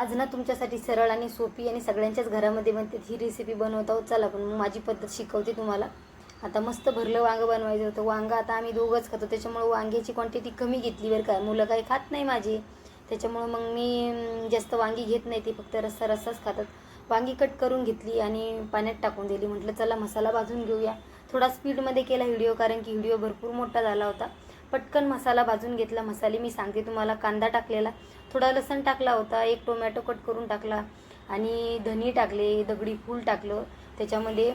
आज ना तुमच्यासाठी सरळ आणि सोपी आणि सगळ्यांच्याच घरामध्ये बनते ही रेसिपी बनवत आहोत. चला पण माझी पद्धत शिकवते तुम्हाला. आता मस्त भरलं वांगं बनवायचं होतं. वांगं आता आम्ही दोघंच खातो, त्याच्यामुळं वांग्याची क्वांटिटी कमी घेतली बरं का. मुलं काही खात नाही माझे, त्याच्यामुळं मग मी जास्त वांगी घेत नाही, ती फक्त रस्सा रस्साच खातात. वांगी कट करून घेतली आणि पाण्यात टाकून दिली. म्हटलं चला मसाला भाजून घेऊया. थोडा स्पीडमध्ये केला व्हिडिओ, कारण की व्हिडिओ भरपूर मोठा झाला होता. पटकन मसाला भाजून घेतला. मसाले मी सांगते तुम्हाला. कांदा टाकलेला, थोडा लसूण टाकला होता, एक टोमॅटो कट करून टाकला आणि धनी टाकले, दगडी फूल टाकलं, त्याच्यामध्ये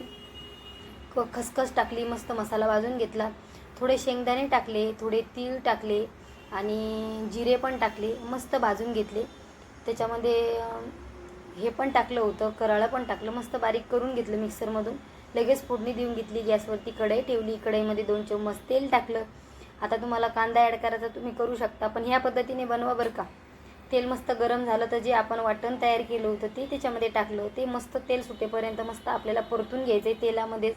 खसखस टाकली. मस्त मसाला भाजून घेतला. थोडे शेंगदाणे टाकले, थोडे तीळ टाकले आणि जिरे पण टाकले. मस्त भाजून घेतले. त्याच्यामध्ये हे पण टाकलं होतं, कराळं पण टाकलं. मस्त बारीक करून घेतलं मिक्सरमधून. लगेच फोडणी देऊन घेतली. गॅसवरती कढई ठेवली. कढईमध्ये 2 चम्मच तेल टाकलं. आता तुम्हाला कांदा ॲड करायचा तुम्ही करू शकता, पण ह्या पद्धतीने बनवा बरं का. तेल मस्त गरम झालं तर जे आपण वाटण तयार केलं होतं ते त्याच्यामध्ये टाकलं. ते मस्त तेल सुटेपर्यंत मस्त आपल्याला परतून घ्यायचं आहे तेलामध्ये.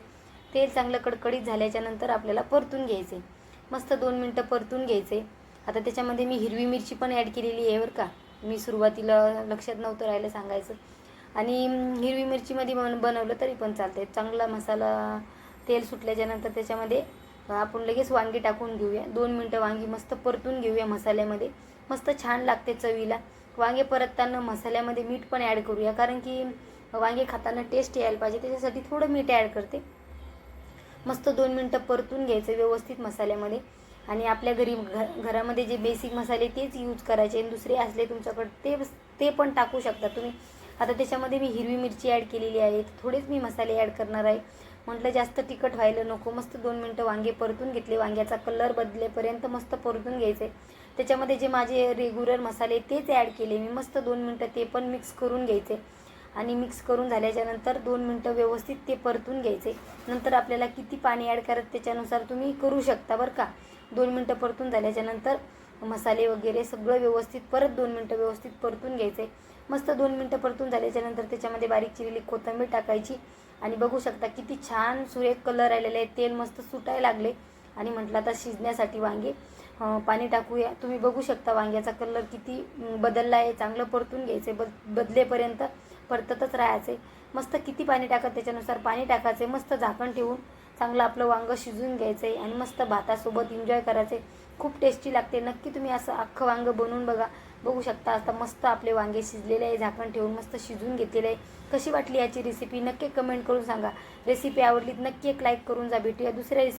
तेल चांगलं कडकडीत झाल्याच्यानंतर आपल्याला परतून घ्यायचं आहे. मस्त 2 मिनटं परतून घ्यायचं आहे. आता त्याच्यामध्ये मी हिरवी मिरची पण ॲड केलेली आहे बरं का. मी सुरुवातीला लक्षात नव्हतं राहिलं सांगायचं. आणि हिरवी मिरचीमध्ये बनवलं तरी पण चालते. चांगला मसाला तेल सुटल्याच्यानंतर त्याच्यामध्ये आपण लगेच वांगी टाकून घेऊया. 2 मिनटं वांगी मस्त परतून घेऊया मसाल्यामध्ये. मस्त छान लागते चवीला. वांगे परतताना मसाल्यामध्ये मीठ पण ॲड करूया, कारण की वांगे खाताना टेस्ट यायला पाहिजे, त्याच्यासाठी थोडं मीठ ॲड करते. मस्त 2 मिनटं परतून घ्यायचं व्यवस्थित मसाल्यामध्ये. आणि आपल्या घरामध्ये जे बेसिक मसाले तेच यूज करायचे. आणि दुसरे असले तुमच्याकडे ते पण टाकू शकता तुम्ही. आता त्याच्यामध्ये मी हिरवी मिरची ॲड केलेली आहे, थोडेच मी मसाले ॲड करणार आहे. म्हटलं जास्त तिखट व्हायला नको. मस्त 2 मिनटं वांगे परतून घेतले. वांग्याचा कलर बदलेपर्यंत मस्त परतून घ्यायचे. त्याच्यामध्ये जे माझे रेग्युलर मसाले तेच ॲड केले मी. मस्त 2 मिनटं ते पण मिक्स करून घ्यायचे. आणि मिक्स करून झाल्याच्यानंतर 2 मिनटं व्यवस्थित ते परतून घ्यायचे. नंतर आपल्याला किती पाणी ॲड करायचं त्याच्यानुसार तुम्ही करू शकता बरं का. 2 मिनटं परतून झाल्याच्यानंतर मसाले वगैरे सगळं व्यवस्थित परत 2 मिनटं व्यवस्थित परतून घ्यायचे. मस्त 2 मिनटं परतून झाल्याच्यानंतर त्याच्यामध्ये बारीक चिरलेली कोथिंबीर टाकायची. आणि बघू शकता किती छान सुरेख कलर आलेला आहे. तेल मस्त सुटायला लागले. आणि म्हटलं आता शिजण्यासाठी वांगे पाणी टाकूया. तुम्ही बघू शकता वांग्याचा कलर किती बदलला आहे. चांगलं परतून घ्यायचे. बदलेपर्यंत परततच राहायचे. मस्त किती पाणी टाकत त्याच्यानुसार पाणी टाकायचे. मस्त झाकण ठेवून चांगलं आपलं वांगं शिजून घ्यायचं आहे. आणि मस्त भातासोबत एन्जॉय करायचे. खूप टेस्टी लागते. नक्की तुम्ही असं अख्खं वांगं बनवून बघा. बघू शकता आता मस्त आपले वांगे शिजलेले आहे. झाकण ठेवून मस्त शिजून घेतलेलं आहे. कशी वाटली याची रेसिपी नक्की कमेंट करून सांगा. रेसिपी आवडली नक्की एक लाईक करून जा. भेटूया दुसऱ्या